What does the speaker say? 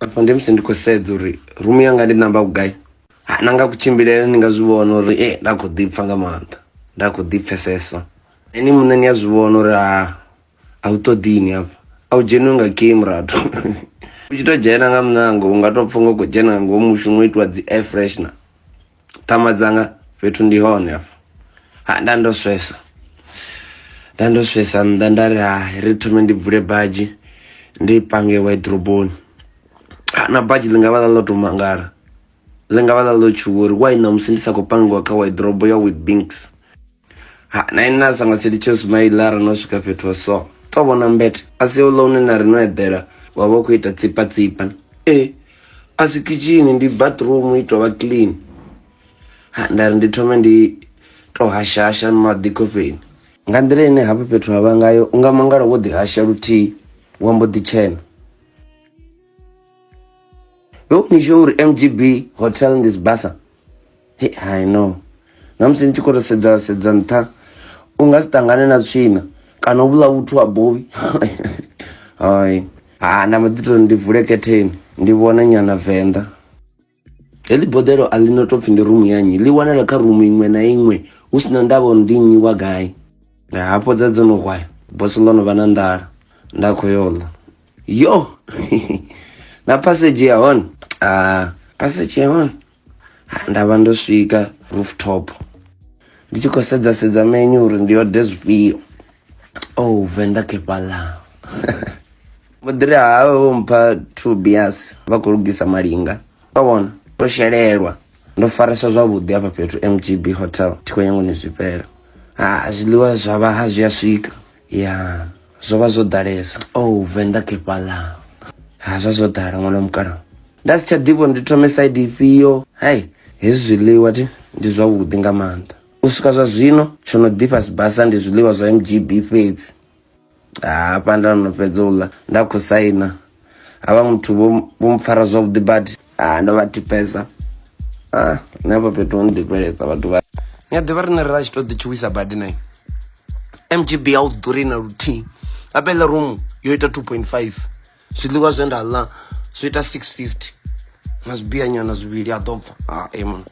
Afha ndi musi ndi khou sedza uri room yanga ndi namba vhugai. Nanga kuchimbilele ni nga zwi vhona uri nda khou ḓi pfha nga maanḓa, nda khou ḓi pfesesa. Ini muṋe ni a zwi vhona uri a u ṱoḓini hafha, a u dzheniwi nga game rathu. U tshi tou dzhena nga muṋango u nga tou pfha nga u khou dzhena nga ngomu mushumo u itiwa dzi air freshener. Ṱhama dzanga fhethu ndi hone hafha. Nda ndo swesa nnḓa nda ri ri thome ndi bvule badzhi ndi pange wardrobe. Na badzhi ḽi nga vha ḽo tou mangala, ḽi nga vha ḽo tshuwa uri why namusi ndi sa khou pangiwa kha wardrobe ya Witbinks. Na ini na sa nga si litshe u smaila ra no swika fhethu ha so to vhona mbete a si uḽa une na ri no eḓela wa vha u khou ita tsipa. A si kitchen ndi bathroom i tou vha clean. Nda ri ndi thome ndi tou hashasha maḓi khofheni. Nga nḓila ine hafha fhethu ha vha ngayo u nga mangala wo ḓi hasha luthihi wa mbo ḓi tshena. Yo ni sure MGB hotel ndi Sibasa. I know. Namusi ni tshi khou tou sedza nṱha u nga si ṱangane na tswina kana u vhuḽa vhuthu ha bovi. Na mbo ḓi tou ndi vule khetheni ndi vhona nyana venda. Heḽi boḓelo a ḽi no tou pfhi ndi rumu ya nnyi, ḽi wanala kha rumu iṅwe na iṅwe hu si na ndavha uri ndi nnyi wa gai. Hafho dza dzo no hwaya bosi ḽo no vha na nḓala nda khou yo ḽa. Yo na passage ya hone passage ya hone nda vha ndo swika rooftop ndi tshi khou sedza menu uri ndi ode zwifhio. Venda kepala. Vho ḓiri hawe mpha 2 beers vha khou lugisa malinga wa vhona ndo shelelwa ndo faresa zwavhuḓi hafha fhethu MGB hotel thi khou nyanga ni zwifhela. Zwiḽiwa zwa vha zwi a swika ya zwo vha zwo ḓalesa. Venda kepala zwa zwo ḓala ṅwana mukalaha nda si tsha ḓivha ndi thome side ifhio. Hezwi zwiḽiwa ndi zwavhuḓi nga maanḓa. U swika zwa zwino tsho no ḓifha Sibasa ndi zwiḽiwa zwa MGB fhedzi. Hafha nda no fhedza u ḽa nda khou saina havha muthu vho mpfara zwavhuḓi badi ndo vha tipesa. Na hafha fhethu ho nḓifhelesa vhathu vha ni a ḓivha riṋe ri tshi tou ḓi tshuwisa badi nayo. MGB a u ḓuri na luthihi. Hafha iḽa rumu yo ita 2.5. Zwiḽiwa zwe nda ḽa zwi ita 650 na zwibiya nyana zwivhili a ḓo bva. Man.